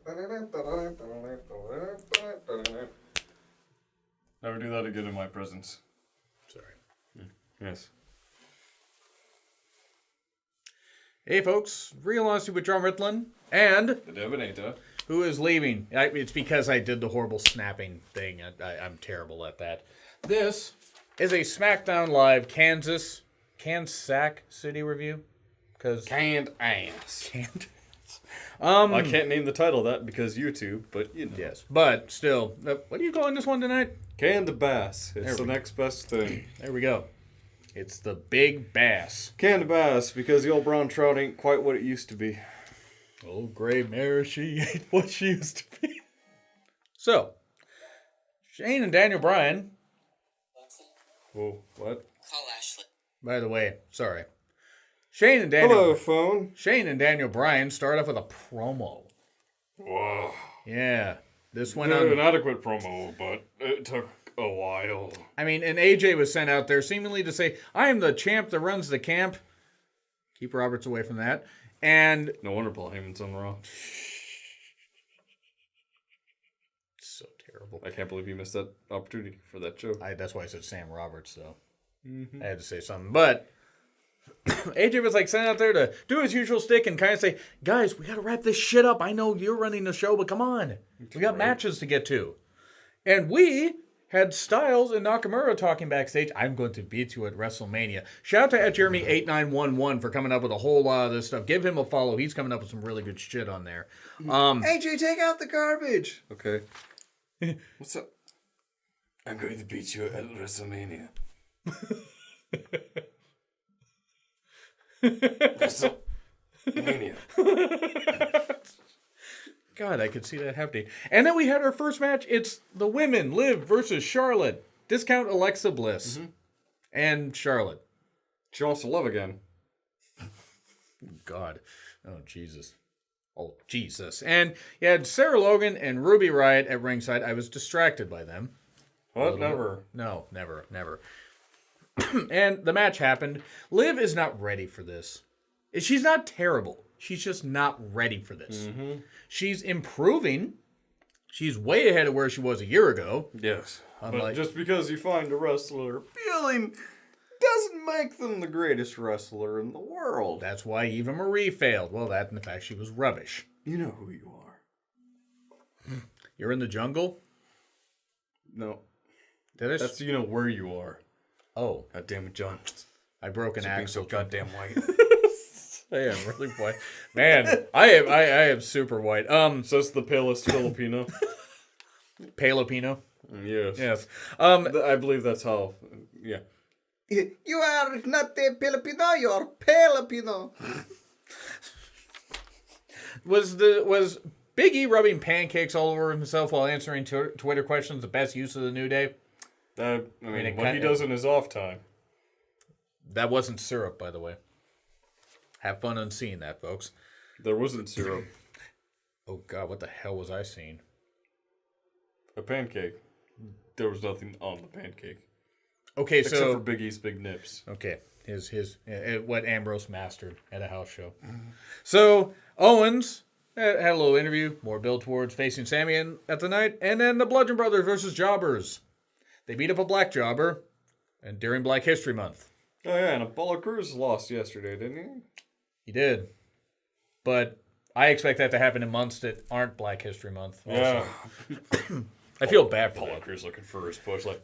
Never do that again in my presence. Sorry. Yes. Hey, folks. Real Honesty with Jonn Ritland and The Devinator. who is leaving. It's because I did the horrible snapping thing. I'm terrible at that. This is a SmackDown Live Kansas City review. Canned ass. Canned. I can't name the title of that because YouTube, but you know. Yes, but still, what are you calling this one tonight? Canned bass. It's the next best thing. There we go. It's the big bass. Canned bass because the old brown trout ain't quite what it used to be. Old gray mare, she ain't what she used to be. So, Shane and Daniel Bryan. Whoa, what? Call Ashley. By the way, sorry. Shane and Daniel. Hello, phone. Shane and Daniel Bryan start off with a promo. Whoa. Yeah, this went An on. adequate promo, but it took a while. I mean, and AJ was sent out there seemingly to say, "I am the champ that runs the camp." Keep Roberts away from that. And No wonder Paul Heyman's on Raw. so terrible. I can't believe you missed that opportunity for that show. That's why I said Sam Roberts, though. Mm-hmm. I had to say something. But AJ was like sent out there to do his usual stick and kind of say, guys, we got to wrap this shit up. I know you're running the show, but come on. We got matches to get to. And we had Styles and Nakamura talking backstage. I'm going to beat you at WrestleMania. Shout out to @Jeremy8911 for coming up with a whole lot of this stuff. Give him a follow. He's coming up with some really good shit on there. AJ, take out the garbage. Okay. What's up? I'm going to beat you at WrestleMania. WrestleMania. God, I could see that happening. And then we had our first match. It's the women, Liv versus Charlotte. Discount Alexa Bliss. Mm-hmm. And Charlotte. She wants to love again. God. Oh, Jesus. Oh, Jesus. And you had Sarah Logan and Ruby Riott at ringside. I was distracted by them. What? Never. No, never. And the match happened. Liv is not ready for this. She's not terrible. She's just not ready for this. Mm-hmm. She's improving. She's way ahead of where she was a year ago. Yes. But just because you find a wrestler appealing doesn't make them the greatest wrestler in the world. That's why Eva Marie failed. Well, that and the fact she was rubbish. You know who you are. You're in the jungle? No. That's you know where you are. Oh. God damn it, John. I broke an axle. So goddamn white. I am really white. Man, I am super white. So it's the palest Filipino. Palopino? Yes. Yes. I believe that's how, yeah. You are not a Filipino, you are Filipino. Was Big E rubbing pancakes all over himself while answering Twitter questions the best use of the New Day? I mean what he does in his off time. That wasn't syrup, by the way. Have fun unseeing that, folks. There wasn't syrup. Oh, God, what the hell was I seeing? A pancake. There was nothing on the pancake. Okay, except for Big E's big nips. Okay, his what Ambrose mastered at a house show. Mm-hmm. So Owens had a little interview, more build towards facing Sami at the night, and then the Bludgeon Brothers versus Jobbers. They beat up a black jobber, and during Black History Month. Oh yeah, and Apollo Crews lost yesterday, didn't he? He did, but I expect that to happen in months that aren't Black History Month. Also. Yeah, I feel bad for Apollo Crews looking for his push, like.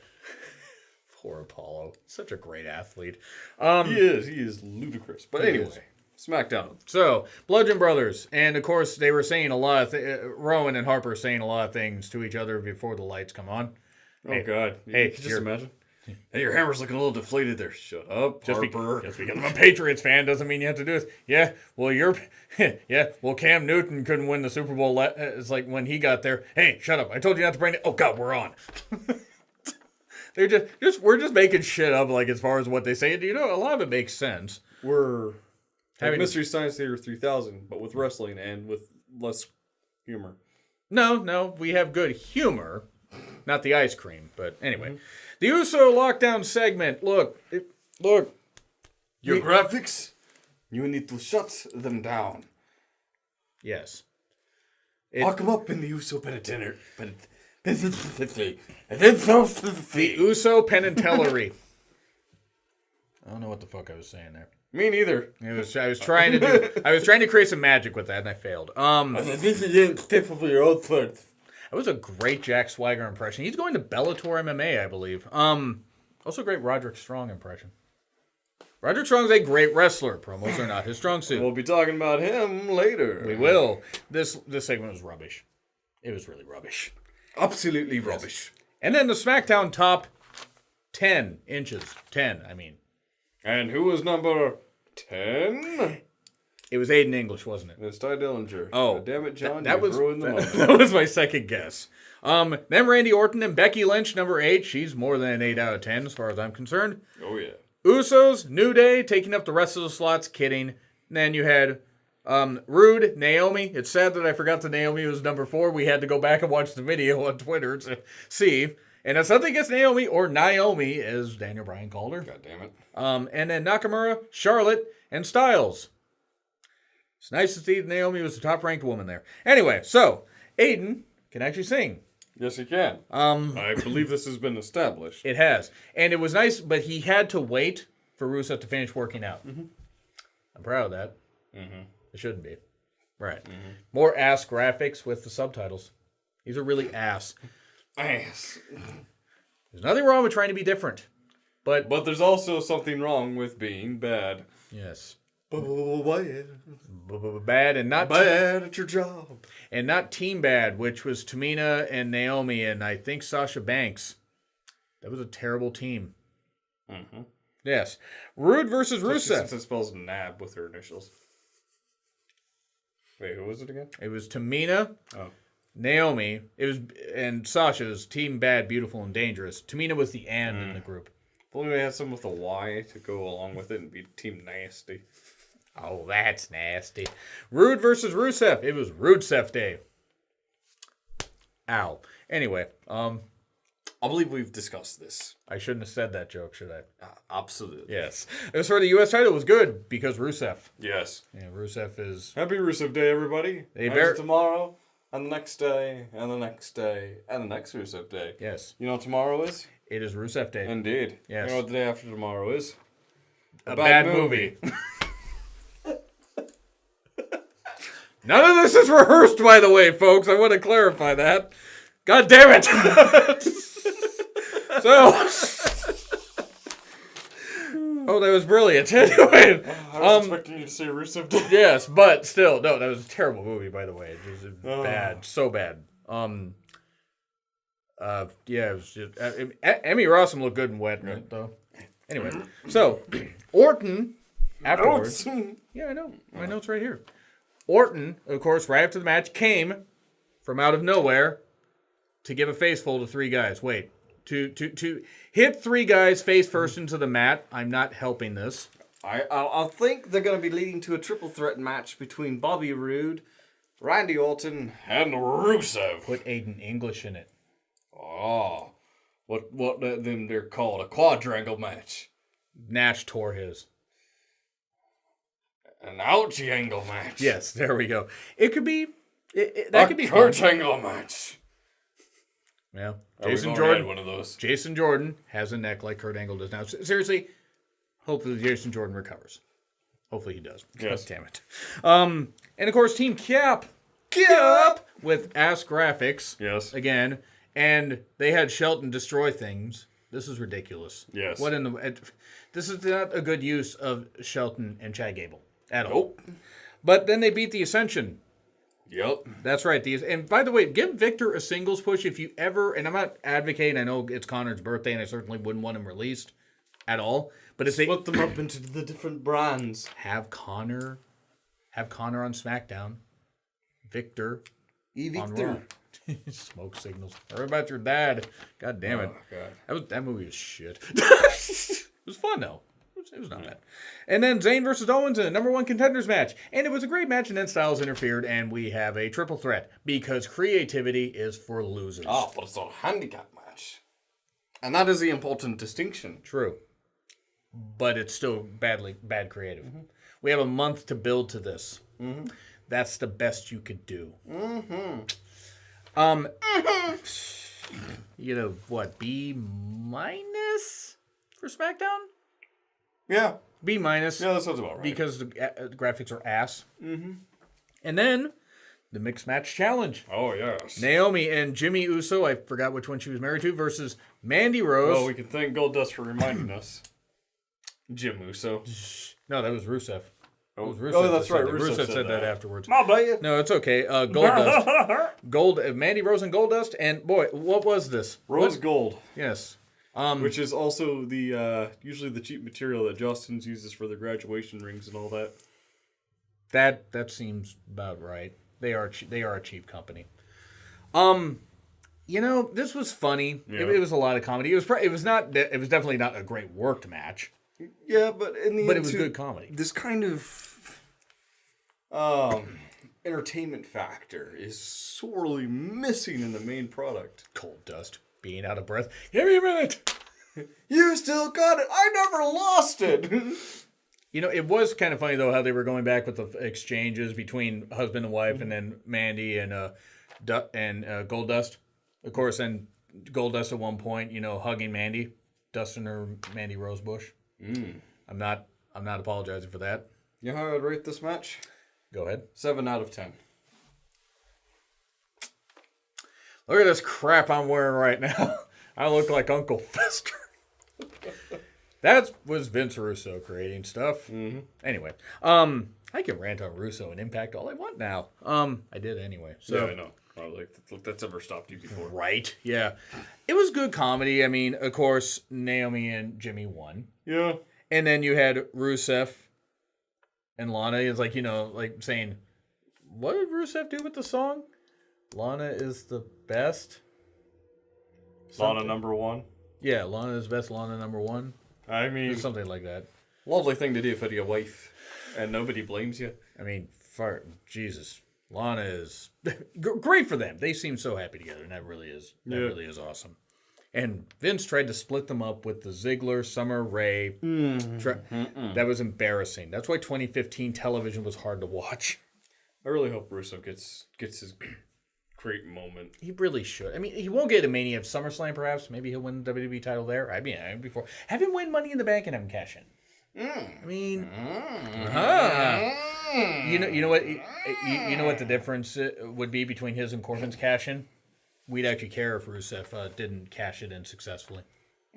Poor Apollo. Such a great athlete. He is ludicrous. But anyway, SmackDown. So, Bludgeon Brothers. And, of course, they were saying a lot of Rowan and Harper saying a lot of things to each other before the lights come on. Oh, hey, God. Hey, just imagine. Hey, your hammer's looking a little deflated there. Shut up, Harper. Just because I'm a Patriots fan doesn't mean you have to do this. Yeah, well, well, Cam Newton couldn't win the Super Bowl. It's like when he got there. Hey, shut up. I told you not to bring it. Oh, God, we're on. They're we're just making shit up, like, as far as what they say. And, a lot of it makes sense. We're having Mystery Science Theater 3000, but with wrestling and with less humor. No, we have good humor, not the ice cream. But anyway, the USO lockdown segment. Look. Your graphics, you need to shut them down. Yes. Lock him up in the Uso penitentiary. The Uso Penitentiary. I don't know what the fuck I was saying there. Me neither. I was trying to create some magic with that, and I failed. That was a great Jack Swagger impression. He's going to Bellator MMA, I believe. Also great Roderick Strong impression. Roderick Strong's a great wrestler. Promos are not his strong suit. We'll be talking about him later. We will. This segment was rubbish. It was really rubbish. Absolutely rubbish. And then the SmackDown top 10 inches. 10, I mean. And who was number 10? It was Aiden English, wasn't it? It's Ty Dillinger. Oh. God damn it, John. That was ruined the moment. That was my second guess. Then Randy Orton and Becky Lynch, number 8. She's more than an 8 out of 10 as far as I'm concerned. Oh, yeah. Usos, New Day, taking up the rest of the slots. Kidding. And then you had Rude, Naomi. It's sad that I forgot that Naomi was number 4. We had to go back and watch the video on Twitter to see. And it's nothing against Naomi, or Naomi, as Daniel Bryan called her. God damn it. And then Nakamura, Charlotte, and Styles. It's nice to see Naomi was the top-ranked woman there. Anyway, so, Aiden can actually sing. Yes, he can. I believe this has been established. It has. And it was nice, but he had to wait for Rusev to finish working out. Mm-hmm. I'm proud of that. Mm-hmm. It shouldn't be. Right. Mm-hmm. More ass graphics with the subtitles. These are really ass. Ass. There's nothing wrong with trying to be different. But there's also something wrong with being bad. Yes. Bad and not bad at your job. And not Team Bad, which was Tamina and Naomi and I think Sasha Banks. That was a terrible team. Mm-hmm. Yes. Rude versus Rusev. Since it spells Nab with her initials. Wait, who was it again? It was Tamina, Naomi. And Sasha was Team Bad, Beautiful, and Dangerous. Tamina was the and in the group. If only they had someone with a Y to go along with it and be Team Nasty. Oh, that's nasty. Rude versus Rusev. It was Rudesev Day. Ow. Anyway, I believe we've discussed this. I shouldn't have said that joke, should I? Absolutely. Yes. As for the U.S. title, it was good because Rusev. Yes. Yeah, Rusev is... Happy Rusev Day, everybody. Tomorrow, and the next day, and the next day, and the next Rusev Day. Yes. You know what tomorrow is? It is Rusev Day. Indeed. Yes. You know what the day after tomorrow is? A bad movie. None of this is rehearsed, by the way, folks. I want to clarify that. God damn it. Oh, that was brilliant. Anyway. I was expecting you to say Rusev Day. Yes, but still. No, that was a terrible movie, by the way. It was bad. So bad. Yeah, it was just... Emmy Rossum looked good and wet in it, though. Anyway. So, Orton, afterwards... Yeah, I know. My note's right here. Orton, of course, right after the match, came from out of nowhere to give a face full to 3 guys. Wait, to hit 3 guys face first into the mat. I'm not helping this. I think they're going to be leading to a triple threat match between Bobby Roode, Randy Orton, and Rusev. Put Aiden English in it. Oh, what them they're called, a quadrangle match. Nash tore his. An ouchie angle match. Yes, there we go. It could be... that could be Kurt Angle match. Yeah. Jason Jordan. One of those. Jason Jordan has a neck like Kurt Angle does now. Seriously, hopefully Jason Jordan recovers. Hopefully he does. Yes. Damn it. And of course, Team Cap with ass graphics. Yes. Again. And they had Shelton destroy things. This is ridiculous. Yes. This is not a good use of Shelton and Chad Gable at all. But then they beat the Ascension. Yep. That's right. And by the way, give Victor a singles push if you ever, and I'm not advocating, I know it's Connor's birthday and I certainly wouldn't want him released at all. But if split them up into the different brands. Have Connor on SmackDown. Victor on Raw. Smoke signals. Or about your dad. God damn it. Oh, God. That movie was shit. It was fun though. It was not bad. And then Zayn versus Owens in a number 1 contenders match. And it was a great match, and then Styles interfered, and we have a triple threat. Because creativity is for losers. Oh, but it's a handicap match. And that is the important distinction. True. But it's still bad creative. Mm-hmm. We have a month to build to this. Mm-hmm. That's the best you could do. You know what? B- for SmackDown. Yeah. B-. Yeah, that sounds about right. Because the graphics are ass. Mm-hmm. And then the Mixed Match Challenge. Oh, yes. Naomi and Jimmy Uso, I forgot which one she was married to, versus Mandy Rose. Well, we can thank Goldust for reminding us. Jim Uso. No, that was Rusev. Oh, That's right. Rusev said that afterwards. My bad. No, it's okay. Goldust. Mandy Rose and Goldust. And boy, what was this? Rose Gold. Yes. Which is also the usually the cheap material that Justin's uses for their graduation rings and all that. That seems about right. They are a cheap company. This was funny. Yeah. It was a lot of comedy. It was definitely not a great worked match. Yeah, but in the But end, it was good comedy. This kind of entertainment factor is sorely missing in the main product. Goldust being out of breath. Give me a minute. You still got it. I never lost it. It was kind of funny though how they were going back with the exchanges between husband and wife, and then Mandy and Goldust. Of course, then Goldust at one point, hugging Mandy, dusting her Mandy Rosebush. I'm not apologizing for that. You know how I'd rate this match? Go ahead. 7 out of 10. Look at this crap I'm wearing right now. I look like Uncle Fester. That was Vince Russo creating stuff. Mm-hmm. Anyway, I can rant on Russo and Impact all I want now. I did anyway. So. Yeah, I know. That's ever stopped you before. Right, yeah. It was good comedy. I mean, of course, Naomi and Jimmy won. Yeah. And then you had Rusev and Lana. It's like, saying, what did Rusev do with the song? Lana is the best. Lana number 1? Yeah, Lana is best, Lana number 1. I mean... Something like that. Lovely thing to do for your wife. And nobody blames you. I mean, Jesus. Lana is great for them. They seem so happy together, and that really is awesome. And Vince tried to split them up with the Ziggler, Summer Rae. That was embarrassing. That's why 2015 television was hard to watch. I really hope Russo gets his great moment. He really should. I mean, he won't get a Mania of SummerSlam, perhaps. Maybe he'll win the WWE title there. I mean, before have him win Money in the Bank and have him cash in. I mean, you know what the difference would be between his and Corbin's cash in? We'd actually care if Rusev didn't cash it in successfully.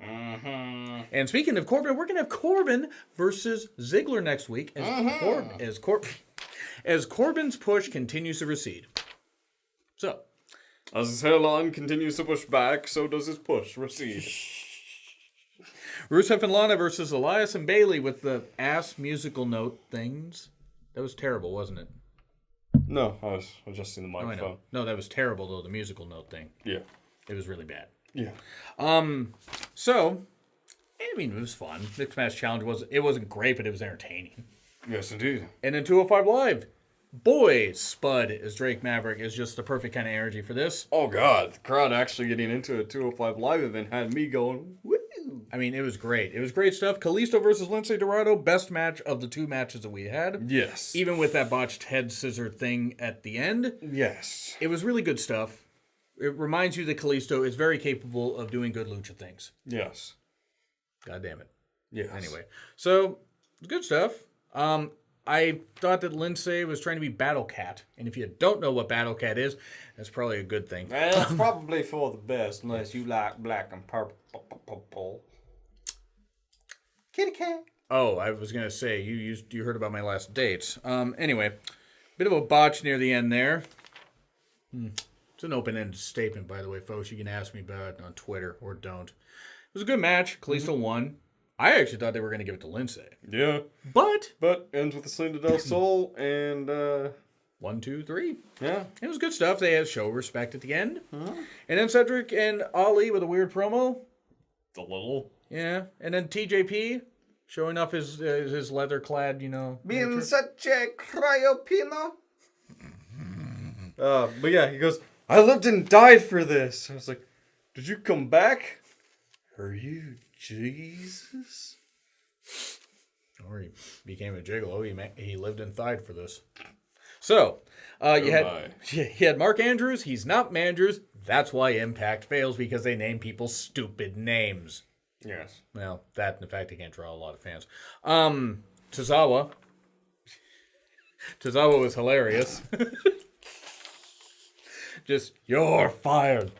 And speaking of Corbin, we're gonna have Corbin versus Ziggler next week as Corbin's push continues to recede. So, as his hairline continues to push back, so does his push recede. Rusev and Lana versus Elias and Bailey with the ass musical note things. That was terrible, wasn't it? No, I was adjusting the microphone. Oh, I know. No, that was terrible, though, the musical note thing. Yeah. It was really bad. Yeah. So, I mean, it was fun. Mixed Match Challenge wasn't great, but it was entertaining. Yes, indeed. And then 205 Live. Boy, Spud as Drake Maverick is just the perfect kind of energy for this. Oh, God. The crowd actually getting into a 205 Live event had me going, woo! I mean, it was great. It was great stuff. Kalisto versus Lince Dorado, best match of the 2 matches that we had. Yes. Even with that botched head scissor thing at the end. Yes. It was really good stuff. It reminds you that Kalisto is very capable of doing good lucha things. Yes. God damn it. Yes. Anyway, so good stuff. I thought that Lince was trying to be Battle Cat, and if you don't know what Battle Cat is, that's probably a good thing. Well, it's probably for the best, unless you like black and purple. Kitty cat. Oh, I was gonna say you heard about my last dates. Anyway, bit of a botch near the end there. It's an open-ended statement, by the way, folks. You can ask me about it on Twitter or don't. It was a good match. Kalisto won. I actually thought they were going to give it to Lince. Yeah. But ends with the Sling del Sol and 1, 2, 3. Yeah. It was good stuff. They had show respect at the end. And then Cedric and Ali with a weird promo. The little. Yeah. And then TJP showing off his leather-clad, Being such a cryopino. But yeah, he goes, I lived and died for this. I was like, did you come back? Are you Jesus? Or he became a gigolo. He lived and died for this. So, you had Mark Andrews. He's not Mandrews. That's why Impact fails, because they name people stupid names. Yes. Well, that and the fact they can't draw a lot of fans. Tozawa. Tozawa was hilarious. Just, you're fired.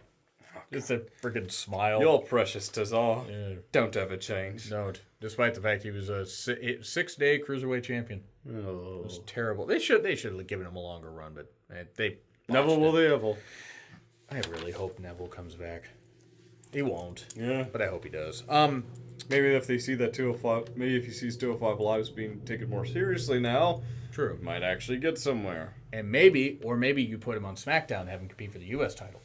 Just a freaking smile. You're precious, Tazar. Yeah. Don't ever change. Don't. Despite the fact he was a 6-day cruiserweight champion. Oh. It was terrible. They should have given him a longer run, but they Neville will the Evil. I really hope Neville comes back. He won't. Yeah. But I hope he does. Maybe if they see that 205, maybe if he sees 205 Lives being taken more seriously now, True. might actually get somewhere. And maybe you put him on SmackDown and have him compete for the U.S. title.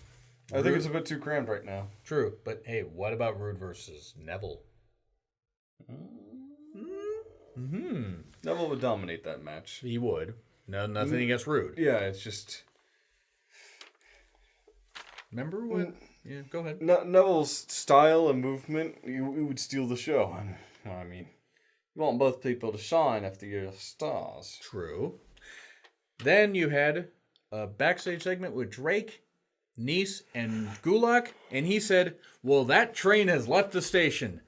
I think it's a bit too crammed right now. True. But hey, what about Rude versus Neville? Neville would dominate that match. He would. No, nothing against Rude. Yeah, it's just... Remember what? Yeah, go ahead. Neville's style and movement, you would steal the show. Well, I mean, you want both people to shine after you're stars. True. Then you had a backstage segment with Drake, Nice, and Gulak, and he said, well, that train has left the station.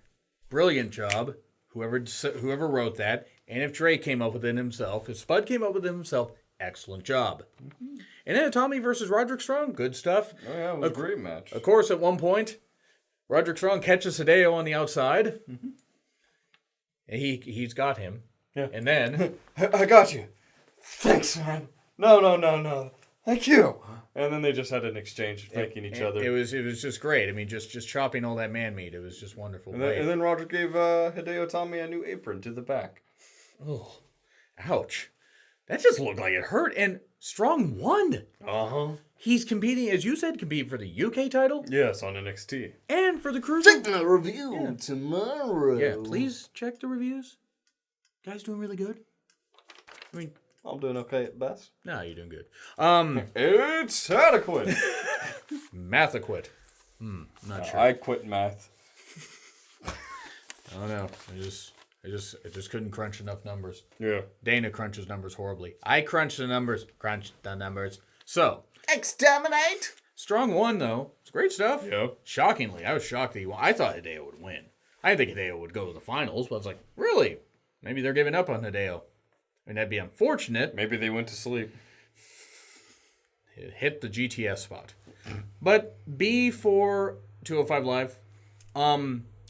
Brilliant job, whoever wrote that. And if Drake came up with it himself, if Spud came up with it himself, excellent job. Mm-hmm. And then Tommy versus Roderick Strong, good stuff. Oh yeah, it was a great match. Of course, at one point, Roderick Strong catches Hideo on the outside. Mm-hmm. And he's got him. Yeah. And then... I got you. Thanks, man. No. Thank you. And then they just had an exchange of thanking each other. It was just great. I mean, just chopping all that man meat. It was just wonderful. And then Roderick gave Hideo Tommy a new apron to the back. Oh, ouch. That just looked like it hurt. And Strong won. Uh-huh. He's competing, as you said, for the UK title. Yes, on NXT. And for the cruiser. Check the review tomorrow. Yeah, please check the reviews. Guys doing really good. I mean... I'm doing okay at best. No, you're doing good. It's adequate. Mathaquit. Not sure. I quit math. I don't know. I just couldn't crunch enough numbers. Yeah. Dana crunches numbers horribly. I crunch the numbers. Crunch the numbers. So. Exterminate. Strong won, though. It's great stuff. Yeah. Shockingly. I was shocked that he won. I thought Hideo would win. I didn't think Hideo would go to the finals, but I was like, really? Maybe they're giving up on Hideo. I mean, that'd be unfortunate. Maybe they went to sleep. It hit the GTS spot. But B for 205 Live,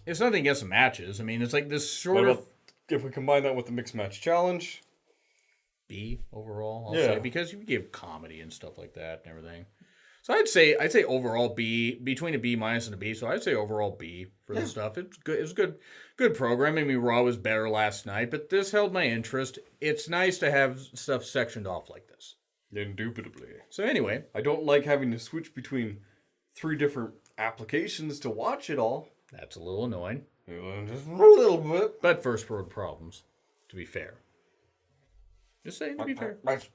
it's nothing against the matches. I mean, it's like this sort of... If we combine that with the Mixed Match Challenge? B overall, I'll say. Because you give comedy and stuff like that and everything. So I'd say overall B, between a B minus and a B. So I'd say overall B for this stuff. It's good. It was good programming. I mean, Raw was better last night, but this held my interest. It's nice to have stuff sectioned off like this. Indubitably. So anyway, I don't like having to switch between 3 different applications to watch it all. that's a little annoying. Just a little bit. But first world problems, to be fair. Just saying, to be fair. That's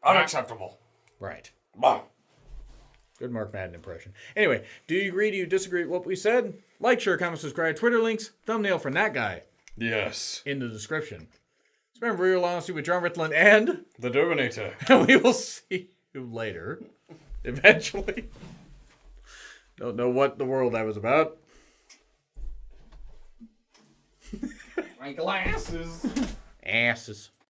unacceptable. Right. Bah. Good Mark Madden impression. Anyway, do you agree? Do you disagree with what we said? Like, share, comment, subscribe. Twitter links, thumbnail from that guy Yes. in the description. Spend real honesty with Jonn Ritland and The Dominator. we will see you later. Eventually. Don't know what the world that was about. My glasses. Asses.